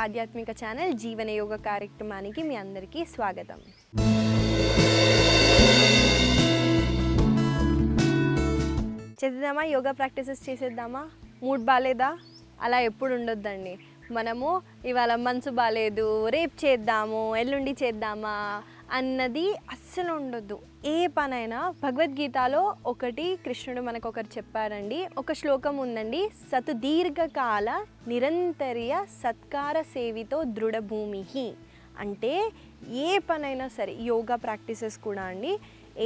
ఆధ్యాత్మిక ఛానల్ జీవన యోగ కార్యక్రమానికి మీ అందరికీ స్వాగతం. చేద్దామా? యోగా ప్రాక్టీసెస్ చేసేద్దామా? మూడ్ బాలేదా? అలా ఎప్పుడు ఉండొద్దండి. మనము ఇవాళ మనసు బాలేదు, రేపు చేద్దాము, ఎల్లుండి చేద్దామా అన్నది అస్సలు ఉండొద్దు. ఏ పనైనా భగవద్గీతలో ఒకటి కృష్ణుడు మనకు ఒకటి చెప్పారండి. ఒక శ్లోకం ఉందండి, సతు దీర్ఘకాల నిరంతర్య సత్కార సేవితో దృఢభూమి. అంటే ఏ పనైనా సరే, యోగా ప్రాక్టీసెస్ కూడా అండి,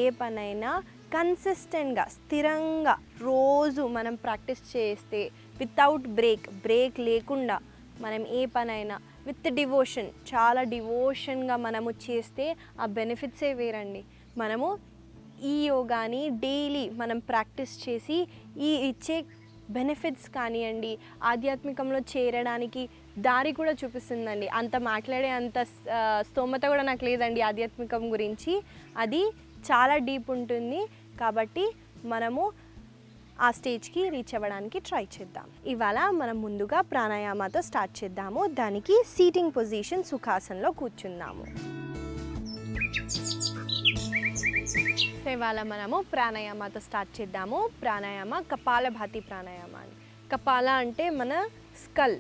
ఏ పనైనా కన్సిస్టెంట్గా స్థిరంగా రోజు మనం ప్రాక్టీస్ చేస్తే వితౌట్ బ్రేక్ లేకుండా మనం ఏ పనైనా విత్ డివోషన్, చాలా డివోషన్గా మనము చేస్తే ఆ బెనిఫిట్సే వేరండి. మనము ఈ యోగాని డైలీ మనం ప్రాక్టీస్ చేసి ఈ ఇచ్చే బెనిఫిట్స్ కానివ్వండి, ఆధ్యాత్మికంలో చేరడానికి దారి కూడా చూపిస్తుందండి. అంత మాట్లాడే అంత స్తోమత కూడా నాకు లేదండి ఆధ్యాత్మికం గురించి. అది చాలా డీప్ ఉంటుంది. కాబట్టి మనము ఆ స్టేజ్కి రీచ్ అవ్వడానికి ట్రై చేద్దాం. ఇవాళ మనం ముందుగా ప్రాణాయామాతో స్టార్ట్ చేద్దాము. దానికి సీటింగ్ పొజిషన్ సుఖాసనంలో కూర్చుందాము. సో ఇవాళ మనము ప్రాణాయామాతో స్టార్ట్ చేద్దాము. ప్రాణాయామ కపాలభాతి ప్రాణాయామాన్ని. కపాల అంటే మన స్కల్,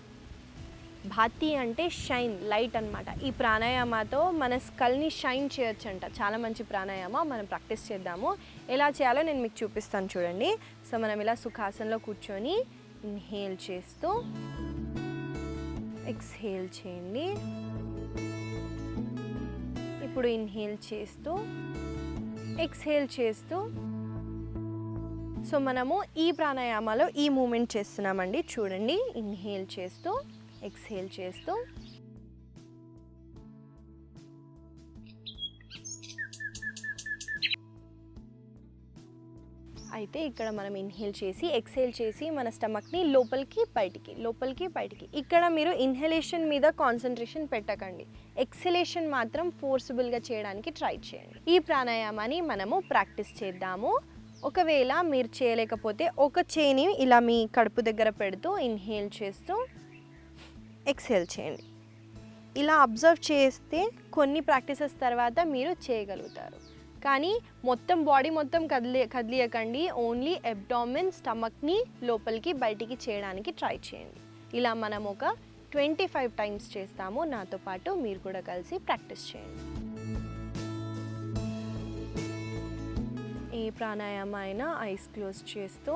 భాతి అంటే షైన్, లైట్ అన్నమాట. ఈ ప్రాణాయామతో మన స్కల్ని షైన్ చేయొచ్చు అంట. చాలా మంచి ప్రాణాయామ. మనం ప్రాక్టీస్ చేద్దాము. ఎలా చేయాలో నేను మీకు చూపిస్తాను చూడండి. సో మనం ఇలా సుఖాసనంలో కూర్చొని ఇన్హేల్ చేస్తూ ఎక్స్హేల్ చేయండి. ఇప్పుడు ఇన్హేల్ చేస్తూ ఎక్స్హేల్ చేస్తూ. సో మనము ఈ ప్రాణాయామాలో ఈ మూమెంట్ చేస్తున్నామండి. చూడండి, ఇన్హేల్ చేస్తూ ఎక్స్హేల్ చేస్తూ. అయితే ఇక్కడ మనం ఇన్హేల్ చేసి ఎక్స్హేల్ చేసి మన స్టమక్ని లోపలికి బయటికి. ఇక్కడ మీరు ఇన్హలేషన్ మీద కాన్సన్ట్రేషన్ పెట్టకండి, ఎక్స్హలేషన్ మాత్రం ఫోర్సిబుల్గా చేయడానికి ట్రై చేయండి. ఈ ప్రాణాయామాన్ని మనము ప్రాక్టీస్ చేద్దాము. ఒకవేళ మీరు చేయలేకపోతే ఒక చేయిని ఇలా మీ కడుపు దగ్గర పెడుతూ ఇన్హేల్ చేస్తూ ఎక్స్హేల్ చేయండి. ఇలా అబ్జర్వ్ చేస్తే కొన్ని ప్రాక్టీసెస్ తర్వాత మీరు చేయగలుగుతారు. కానీ మొత్తం బాడీ మొత్తం కదిలియకండి. ఓన్లీ అబ్డామిన్, స్టమక్ని లోపలికి బయటికి చేయడానికి ట్రై చేయండి. ఇలా మనం ఒక 25 టైమ్స్ చేస్తాము. నాతో పాటు మీరు కూడా కలిసి ప్రాక్టీస్ చేయండి. ఏ ప్రాణాయామం అయినా ఐస్ క్లోజ్ చేస్తూ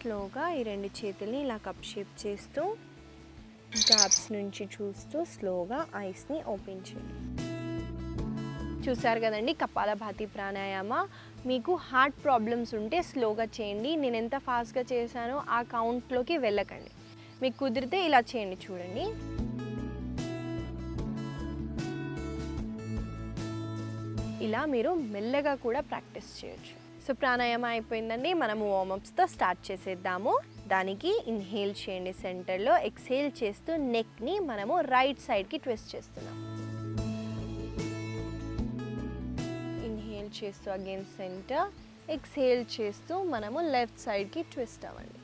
స్లోగా ఈ రెండు చేతుల్ని ఇలా కప్ షేప్ చేస్తూ గ్యాప్స్ నుంచి చూస్తూ స్లోగా ఐస్ని ఓపెన్ చేయండి. చూసారు కదండి కపాలభాతి ప్రాణాయామ. మీకు హార్ట్ ప్రాబ్లమ్స్ ఉంటే స్లోగా చేయండి. నేను ఎంత ఫాస్ట్గా చేశానో ఆ కౌంట్లోకి వెళ్ళకండి. మీకు కుదిరితే ఇలా చేయండి. చూడండి, ఇలా మీరు మెల్లగా కూడా ప్రాక్టీస్ చేయొచ్చు. సో ప్రాణాయామం అయిపోయిందండి. మనము వార్మప్స్తో స్టార్ట్ చేసేద్దాము. దానికి ఇన్హేల్ చేయండి సెంటర్లో, ఎక్స్హేల్ చేస్తూ నెక్ని మనము రైట్ సైడ్కి ట్విస్ట్ చేస్తున్నాం. ఇన్హేల్ చేస్తూ అగైన్ సెంటర్, ఎక్స్హేల్ చేస్తూ మనము లెఫ్ట్ సైడ్కి ట్విస్ట్ అవ్వండి.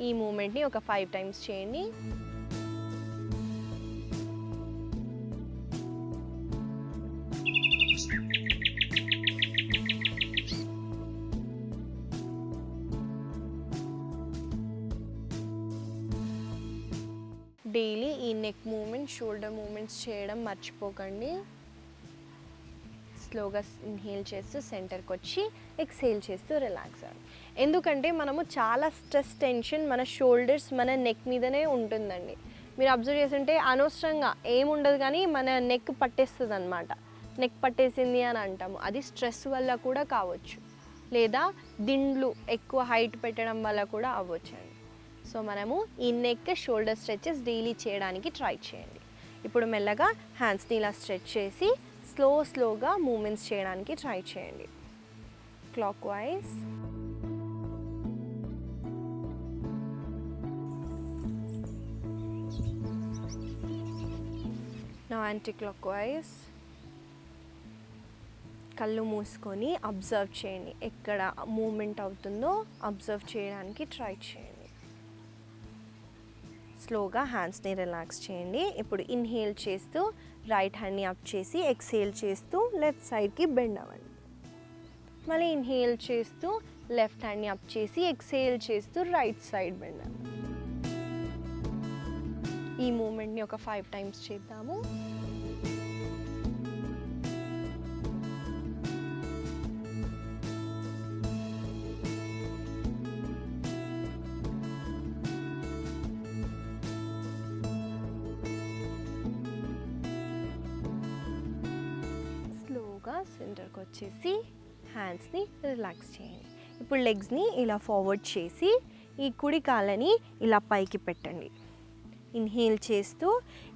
ఈ మూమెంట్ని ఒక 5 టైమ్స్ చేయండి. డైలీ ఈ నెక్ మూమెంట్, షోల్డర్ మూమెంట్స్ చేయడం మర్చిపోకండి. స్లోగా ఇన్హేల్ చేస్తూ సెంటర్కి వచ్చి ఎక్స్హేల్ చేస్తూ రిలాక్స్ అవ్వండి. ఎందుకంటే మనము చాలా స్ట్రెస్, టెన్షన్ మన షోల్డర్స్, మన నెక్ మీదనే ఉంటుందండి. మీరు అబ్జర్వ్ చేస్తుంటే అనవసరంగా ఏముండదు కానీ మన నెక్ పట్టేస్తుంది అనమాట. నెక్ పట్టేసింది అని అంటాము. అది స్ట్రెస్ వల్ల కూడా కావచ్చు, లేదా దిండ్లు ఎక్కువ హైట్ పెట్టడం వల్ల కూడా అవ్వచ్చండి. సో మనము ఈ నెక్ షోల్డర్ స్ట్రెచెస్ డైలీ చేయడానికి ట్రై చేయండి. ఇప్పుడు మెల్లగా హ్యాండ్స్ని ఇలా స్ట్రెచ్ చేసి స్లోగా మూమెంట్స్ చేయడానికి ట్రై చేయండి. క్లాక్ వైజ్, నా యాంటీ క్లాక్ వైజ్. కళ్ళు మూసుకొని అబ్జర్వ్ చేయండి, ఎక్కడ మూమెంట్ అవుతుందో అబ్జర్వ్ చేయడానికి ట్రై చేయండి. స్లోగా హ్యాండ్స్ని రిలాక్స్ చేయండి. ఇప్పుడు ఇన్హేల్ చేస్తూ రైట్ హ్యాండ్ని అప్ చేసి ఎక్స్హేల్ చేస్తూ లెఫ్ట్ సైడ్కి బెండ్ అవ్వండి. మళ్ళీ ఇన్హేల్ చేస్తూ లెఫ్ట్ హ్యాండ్ని అప్ చేసి ఎక్స్హేల్ చేస్తూ రైట్ సైడ్ బెండ్ అవ్వండి. ఈ మూమెంట్ని ఒక 5 టైమ్స్ చేద్దాము. సెంటర్కి వచ్చేసి హ్యాండ్స్ని రిలాక్స్ చేయండి. ఇప్పుడు లెగ్స్ని ఇలా ఫార్వర్డ్ చేసి ఈ కుడి కాళ్ళని ఇలా పైకి పెట్టండి. ఇన్హేల్ చేస్తూ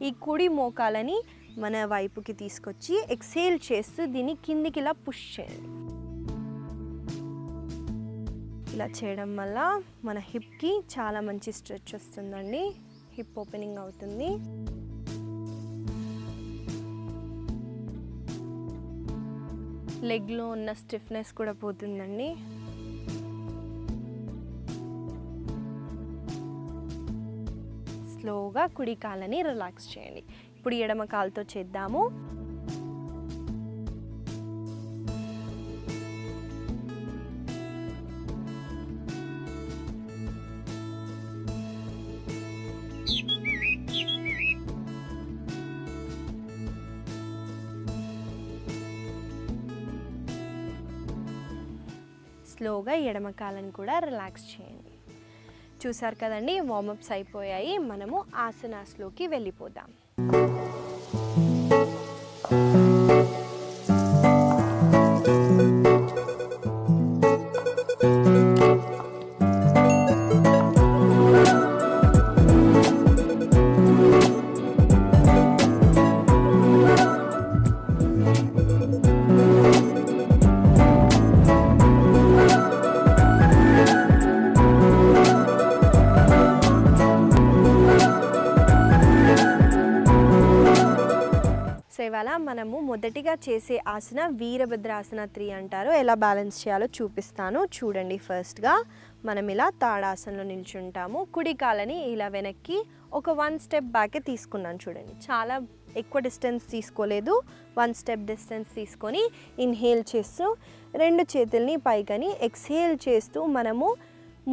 ఈ కుడి మోకాలని మన వైపుకి తీసుకొచ్చి ఎక్స్హేల్ చేస్తూ దీన్ని కిందికి ఇలా పుష్ చేయండి. ఇలా చేయడం వల్ల మన హిప్కి చాలా మంచి స్ట్రెచ్ వస్తుందండి, హిప్ ఓపెనింగ్ అవుతుంది. లెగ్లో ఉన్న స్టిఫ్నెస్ కూడా పోతుందండి. స్లోగా కుడి కాళ్ళని రిలాక్స్ చేయండి. ఇప్పుడు ఎడమ కాలుతో చేద్దాము. స్లోగా ఎడమ కాళ్ళని కూడా రిలాక్స్ చేయండి. చూసారు కదండి, వార్మప్స్ అయిపోయాయి. మనము ఆసనాస్లోకి వెళ్ళిపోదాం. ఇవాళ మనము మొదటిగా చేసే ఆసన వీరభద్రాసన 3 అంటారు. ఎలా బ్యాలెన్స్ చేయాలో చూపిస్తాను చూడండి. ఫస్ట్గా మనం ఇలా తాడాసనలో నిల్చుంటాము. కుడి కాళ్ళని ఇలా వెనక్కి ఒక 1 స్టెప్ బ్యాకే తీసుకున్నాను. చూడండి, చాలా ఎక్కువ డిస్టెన్స్ తీసుకోలేదు, 1 స్టెప్ డిస్టెన్స్ తీసుకొని ఇన్హేల్ చేస్తూ 2 చేతుల్ని పైకని ఎక్స్హేల్ చేస్తూ మనము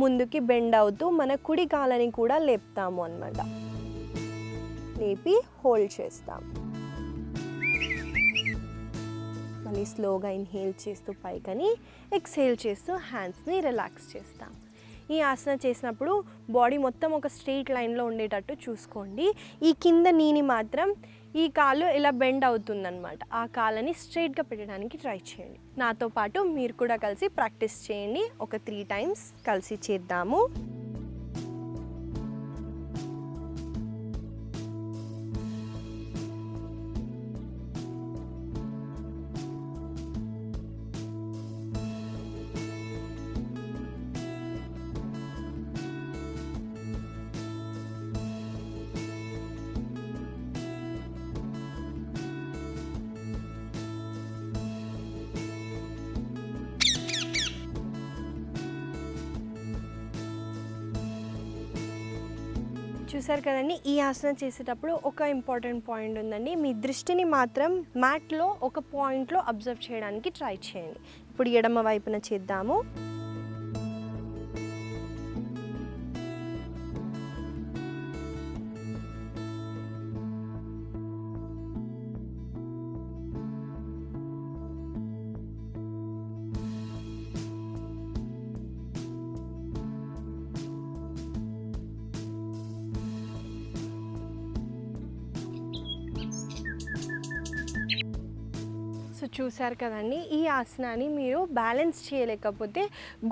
ముందుకి బెండ్ అవుతూ మన కుడి కాళ్ళని కూడా లేపుతాము అన్నమాట. లేపి హోల్డ్ చేస్తాం. మళ్ళీ స్లోగా ఇన్హేల్ చేస్తూ పైకని ఎక్స్హేల్ చేస్తూ హ్యాండ్స్ని రిలాక్స్ చేస్తాం. ఈ ఆసన చేసినప్పుడు బాడీ మొత్తం ఒక స్ట్రెయిట్ లైన్లో ఉండేటట్టు చూసుకోండి. ఈ కింద నీని మాత్రం ఈ కాలు ఇలా బెండ్ అవుతుందన్నమాట. ఆ కాళ్ళని స్ట్రెయిట్గా పెట్టడానికి ట్రై చేయండి. నాతో పాటు మీరు కూడా కలిసి ప్రాక్టీస్ చేయండి. ఒక 3 టైమ్స్ కలిసి చేద్దాము. చూసారు కదండి, ఈ ఆసన చేసేటప్పుడు ఒక ఇంపార్టెంట్ పాయింట్ ఉందండి. మీ దృష్టిని మాత్రం మ్యాట్లో ఒక పాయింట్లో అబ్జర్వ్ చేయడానికి ట్రై చేయండి. ఇప్పుడు ఎడమ వైపున చేద్దాము. చూసారు కదండి, ఈ ఆసనాన్ని మీరు బ్యాలెన్స్ చేయలేకపోతే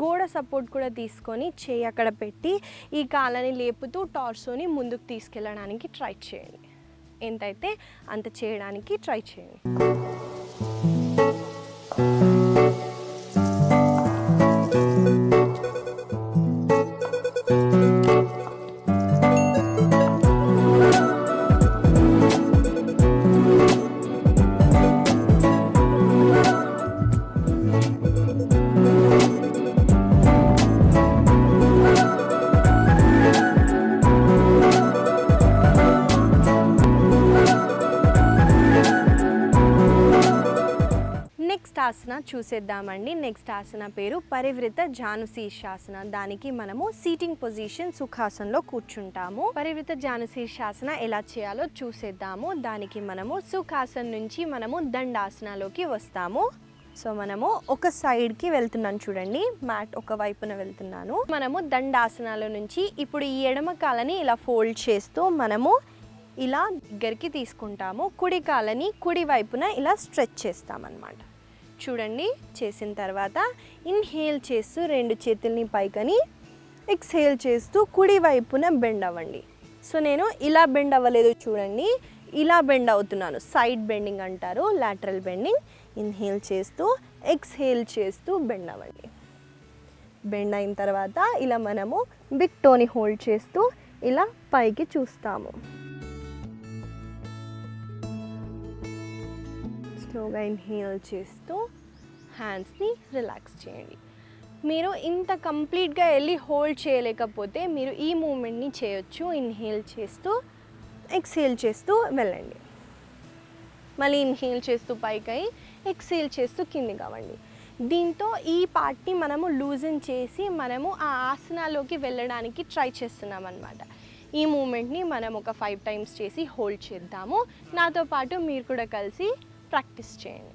గోడ సపోర్ట్ కూడా తీసుకొని చేయి అక్కడ పెట్టి ఈ కాళ్ళని లేపుతూ టార్సోని ముందుకు తీసుకెళ్ళడానికి ట్రై చేయండి. ఎంతైతే అంత చేయడానికి ట్రై చేయండి. నెక్స్ట్ ఆసన చూసేద్దామండి. నెక్స్ట్ ఆసన పేరు పరివృత జాను శీర్షాసన. దానికి మనము సీటింగ్ పొజిషన్ సుఖాసనంలో కూర్చుంటాము. పరివృత జాను శీర్షాసన ఎలా చేయాలో చూసేద్దాము. దానికి మనము సుఖాసనం నుంచి మనము దండాసనలోకి వస్తాము. సో మనము ఒక సైడ్కి వెళ్తున్నాను చూడండి, మ్యాట్ ఒక వైపున వెళ్తున్నాను. మనము దండాసనాల నుంచి ఇప్పుడు ఈ ఎడమ కాలని ఇలా ఫోల్డ్ చేస్తూ మనము ఇలా దగ్గరికి తీసుకుంటాము. కుడి కాలని కుడి వైపున ఇలా స్ట్రెచ్ చేస్తామన్నమాట. చూడండి, చేసిన తర్వాత ఇన్హేల్ చేస్తూ 2 చేతుల్ని పైకని, ఎక్స్హేల్ చేస్తూ కుడి వైపున బెండ్ అవ్వండి. సో నేను ఇలా బెండ్ అవ్వలేదు చూడండి, ఇలా బెండ్ అవుతున్నాను. సైడ్ బెండింగ్ అంటారు, లాటరల్ బెండింగ్. ఇన్హేల్ చేస్తూ ఎక్స్హేల్ చేస్తూ బెండ్ అవ్వండి. బెండ్ అయిన తర్వాత ఇలా మనము బిగ్ టోని హోల్డ్ చేస్తూ ఇలా పైకి చూస్తాము. స్లోగా ఇన్హేల్ చేస్తూ హ్యాండ్స్ని రిలాక్స్ చేయండి. మీరు ఇంత కంప్లీట్గా వెళ్ళి హోల్డ్ చేయలేకపోతే మీరు ఈ మూమెంట్ని చేయొచ్చు. ఇన్హేల్ చేస్తూ ఎక్స్హేల్ చేస్తూ వెళ్ళండి. మళ్ళీ ఇన్హేల్ చేస్తూ పైకి, ఎక్స్హేల్ చేస్తూ కిందికి అవ్వండి. దీంతో ఈ పార్ట్ని మనము లూజన్ చేసి మనము ఆ ఆసనాలోకి వెళ్ళడానికి ట్రై చేస్తున్నాం అన్నమాట. ఈ మూమెంట్ని మనం ఒక 5 టైమ్స్ చేసి హోల్డ్ చేద్దాము. నాతో పాటు మీరు కూడా కలిసి ప్రాక్టీస్ చేయండి.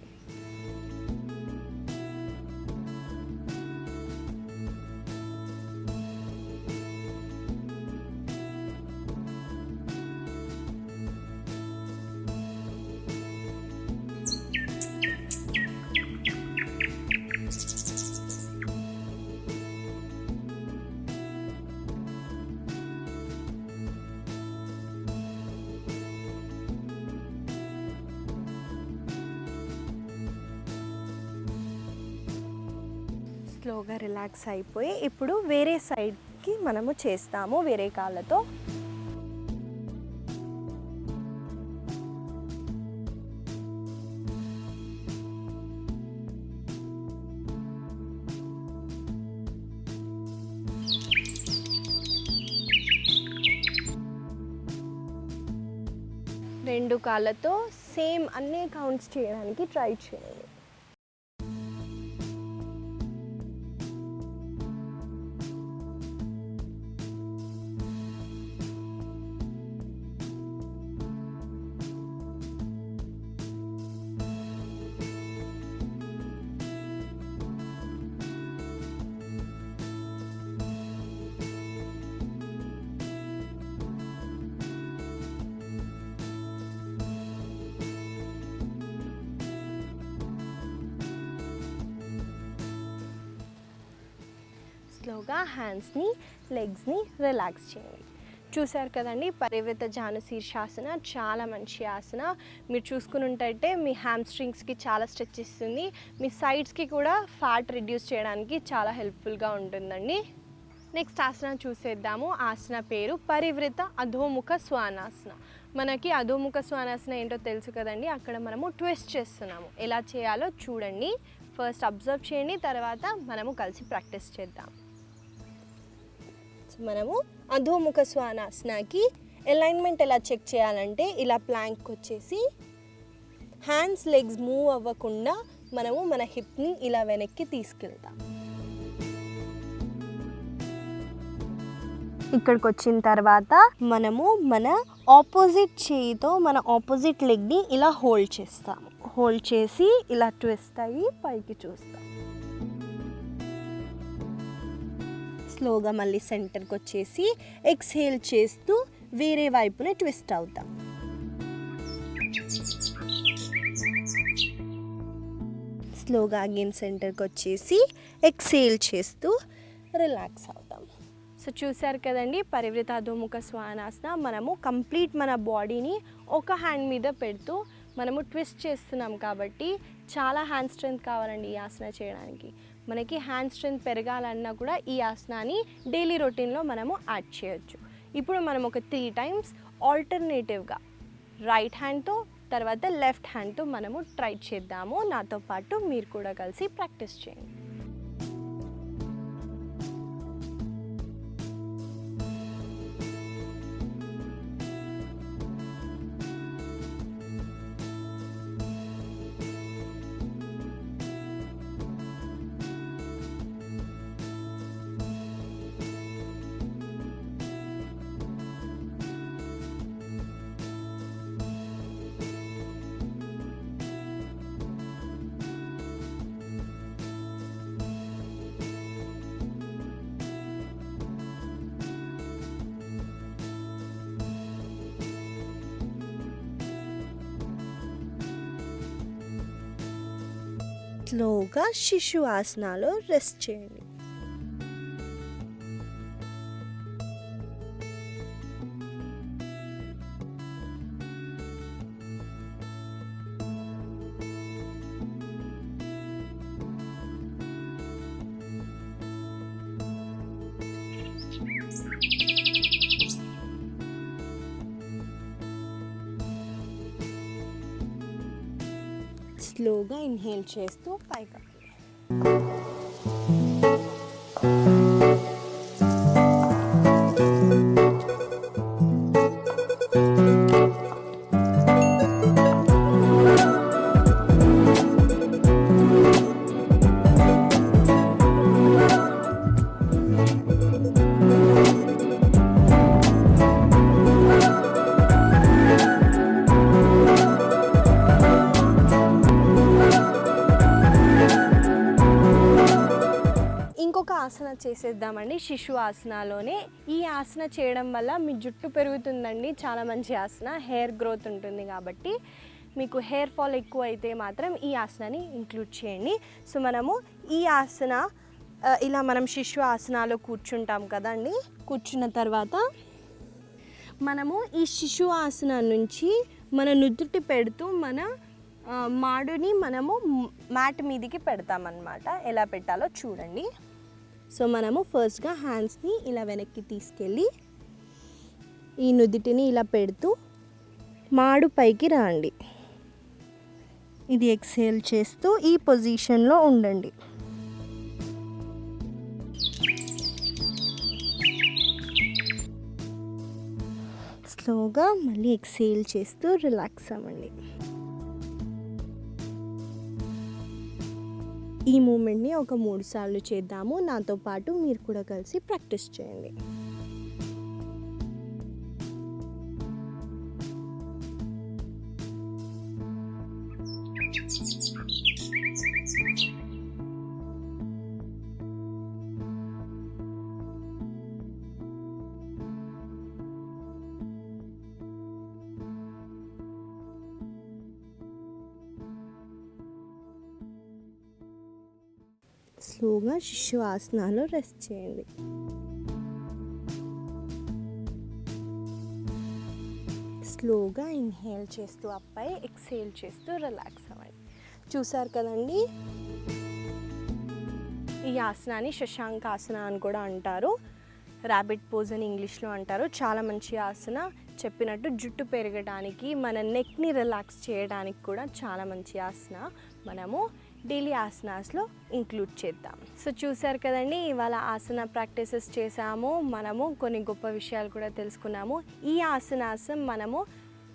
స్లోగా రిలాక్స్ అయిపోయి ఇప్పుడు వేరే సైడ్కి మనము చేస్తాము వేరే కాళ్ళతో. రెండు కాళ్ళతో సేమ్ అన్ని కౌంట్స్ చేయడానికి ట్రై చేయండి. స్లోగా హ్యాండ్స్ని, లెగ్స్ని రిలాక్స్ చేయండి. చూసారు కదండి, పరివృత జాను శీర్షాసన చాలా మంచి ఆసన. మీరు చూసుకున్నట్టయితే మీ హ్యామ్స్ట్రింగ్స్కి చాలా స్ట్రెచ్ ఇస్తుంది, మీ సైడ్స్కి కూడా ఫ్యాట్ రిడ్యూస్ చేయడానికి చాలా హెల్ప్ఫుల్గా ఉంటుందండి. నెక్స్ట్ ఆసన చూసేద్దాము. ఆసన పేరు పరివృత అధోముఖ శ్వానాసన. మనకి అధోముఖ శ్వానాసన ఏంటో తెలుసు కదండి, అక్కడ మనము ట్విస్ట్ చేస్తున్నాము. ఎలా చేయాలో చూడండి, ఫస్ట్ అబ్జర్వ్ చేయండి, తర్వాత మనము కలిసి ప్రాక్టీస్ చేద్దాం. మనము అధోముఖ శ్వానాసనకి అలైన్మెంట్ ఎలా చెక్ చేయాలంటే ఇలా ప్లాంక్ వచ్చేసి హ్యాండ్స్ లెగ్స్ మూవ్ అవ్వకుండా మనము మన హిప్ని ఇలా వెనక్కి తీసుకెళ్తాం. ఇక్కడికి వచ్చిన తర్వాత మనము మన ఆపోజిట్ చేయితో మన ఆపోజిట్ లెగ్ని ఇలా హోల్డ్ చేస్తాము. హోల్డ్ చేసి ఇలా ట్విస్ట్ అయ్యి పైకి చూస్తాం. స్లోగా మళ్ళీ సెంటర్కి వచ్చేసి ఎక్స్హేల్ చేస్తూ వేరే వైపున ట్విస్ట్ అవుతాం. స్లోగా అగైన్ సెంటర్కి వచ్చేసి ఎక్సేల్ చేస్తూ రిలాక్స్ అవుతాం. సో చూసారు కదండి, పరివృత అధోముఖ శ్వానాసన. మనము కంప్లీట్ మన బాడీని ఒక హ్యాండ్ మీద పెడుతూ మనము ట్విస్ట్ చేస్తున్నాం కాబట్టి చాలా హ్యాండ్ స్ట్రెంగ్త్ కావాలండి ఈ ఆసన చేయడానికి. మనకి హ్యాండ్ స్ట్రెంగ్త్ పెరగాలన్నా కూడా ఈ ఆసనాన్ని డైలీ రొటీన్లో మనము యాడ్ చేయొచ్చు. ఇప్పుడు మనం ఒక 3 times ఆల్టర్నేటివ్గా రైట్ హ్యాండ్తో తర్వాత లెఫ్ట్ హ్యాండ్తో మనము ట్రై చేద్దాము. నాతో పాటు మీరు కూడా కలిసి ప్రాక్టీస్ చేయండి. స్లోగా శిశు ఆసనాలో రెస్ట్ చేయండి. స్లోగా ఇన్హేల్ చేస్తూ పైకి. ఆసన చేసేద్దామండి శిశు ఆసనాలోనే. ఈ ఆసన చేయడం వల్ల మీ జుట్టు పెరుగుతుందండి, చాలా మంచి ఆసన. హెయిర్ గ్రోత్ ఉంటుంది కాబట్టి మీకు హెయిర్ ఫాల్ ఎక్కువ అయితే మాత్రం ఈ ఆసనాన్ని ఇంక్లూడ్ చేయండి. సో మనము ఈ ఆసన ఇలా మనం శిశు ఆసనాలో కూర్చుంటాం కదండి. కూర్చున్న తర్వాత మనము ఈ శిశు ఆసన నుంచి మన నుదుటి పెడుతూ మన మాడుని మనము మ్యాట్ మీదికి పెడతామన్నమాట. ఎలా పెట్టాలో చూడండి. సో మనము ఫస్ట్గా హ్యాండ్స్ని ఇలా వెనక్కి తీసుకెళ్ళి ఈ నుదిటిని ఇలా పెడుతూ మాడు పైకి రండి. ఇది ఎక్సేల్ చేస్తూ ఈ పొజిషన్లో ఉండండి. స్లోగా మళ్ళీ ఎక్సేల్ చేస్తూ రిలాక్స్ అవ్వండి. ఈ మూమెంట్ని ఒక 3 సార్లు చేద్దాము. నాతో పాటు మీరు కూడా కలిసి ప్రాక్టీస్ చేయండి. స్లోగా శిశు ఆసనాలో రెస్ట్ చేయండి. స్లోగా ఇన్హేల్ చేస్తూ అప్పై, ఎక్సేల్ చేస్తూ రిలాక్స్ అవ్వండి. చూసారు కదండి, ఈ ఆసనాన్ని శశాంక ఆసన అని కూడా అంటారు. ర్యాబిట్ పోజ్ అని ఇంగ్లీష్లో అంటారు. చాలా మంచి ఆసన. చెప్పినట్టు జుట్టు పెరగడానికి, మన నెక్ని రిలాక్స్ చేయడానికి కూడా చాలా మంచి ఆసన. మనము డైలీ ఆసనాస్లో ఇంక్లూడ్ చేద్దాం. సో చూసారు కదండి, ఇవాళ ఆసన ప్రాక్టీసెస్ చేసాము. మనము కొన్ని గొప్ప విషయాలు కూడా తెలుసుకున్నాము. ఈ ఆసనాసం మనము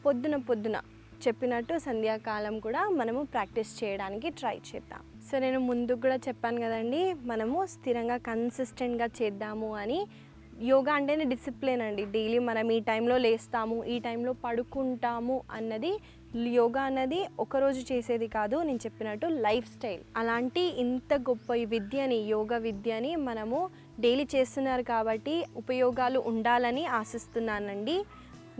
పొద్దున చెప్పినట్టు సంధ్యాకాలం కూడా మనము ప్రాక్టీస్ చేయడానికి ట్రై చేద్దాం. సో నేను ముందుకు కూడా చెప్పాను కదండి, మనము స్థిరంగా కన్సిస్టెంట్గా చేద్దాము అని. యోగా అంటేనే డిసిప్లిన్ అండి. డైలీ మనం ఈ టైంలో లేస్తాము, ఈ టైంలో పడుకుంటాము అన్నది యోగా అన్నది ఒకరోజు చేసేది కాదు. నేను చెప్పినట్టు లైఫ్ స్టైల్. అలాంటి ఇంత గొప్ప విద్యని, యోగా విద్యని మనము డైలీ చేస్తున్నారు కాబట్టి ఉపయోగాలు ఉండాలని ఆశిస్తున్నానండి.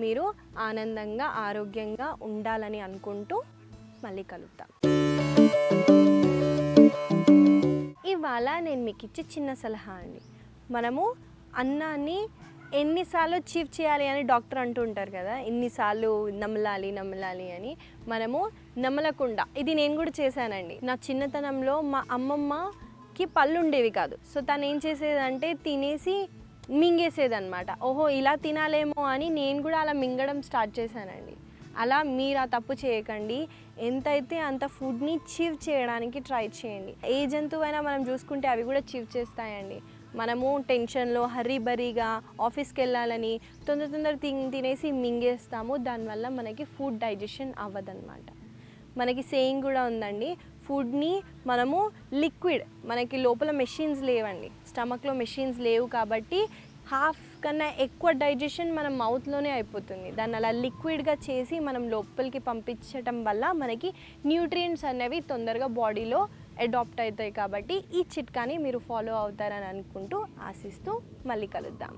మీరు ఆనందంగా ఆరోగ్యంగా ఉండాలని అనుకుంటూ మళ్ళీ కలుద్దాం. అలా నేను మీకు ఇచ్చే చిన్న సలహా అండి, మనము అన్నాన్ని ఎన్నిసార్లు చీవ్ చేయాలి అని డాక్టర్ అంటూ ఉంటారు కదా, ఎన్నిసార్లు నమలాలి నమలాలి అని. మనము నమలకుండా, ఇది నేను కూడా చేశానండి. నా చిన్నతనంలో మా అమ్మమ్మకి పళ్ళు ఉండేవి కాదు. సో తను ఏం చేసేదంటే తినేసి మింగేసేదన్నమాట. ఓహో ఇలా తినాలేమో అని నేను కూడా అలా మింగడం స్టార్ట్ చేశానండి. అలా మీరు ఆ తప్పు చేయకండి. ఎంతైతే అంత ఫుడ్ని చీవ్ చేయడానికి ట్రై చేయండి. ఏ జంతువైనా మనం చూసుకుంటే అవి కూడా చీవ్ చేస్తాయండి. మనము టెన్షన్లో హరీబరీగా ఆఫీస్కి వెళ్ళాలని తొందర తినేసి మింగేస్తాము. దానివల్ల మనకి ఫుడ్ డైజెషన్ అవ్వదన్నమాట. మనకి సేయింగ్ కూడా ఉందండి, ఫుడ్ని మనము లిక్విడ్, మనకి లోపల మెషిన్స్ లేవండి, స్టమక్లో మెషిన్స్ లేవు కాబట్టి హాఫ్ కన్నా ఎక్కువ డైజెషన్ మన మౌత్లోనే అయిపోతుంది. దాన్ని అలా లిక్విడ్గా చేసి మనం లోపలికి పంపించడం వల్ల మనకి న్యూట్రియంట్స్ అనేవి తొందరగా బాడీలో అడాప్ట్ అవుతాయి. కాబట్టి ఈ చిట్కాని మీరు ఫాలో అవుతారని అనుకుంటూ ఆశిస్తూ మళ్ళీ కలుద్దాం.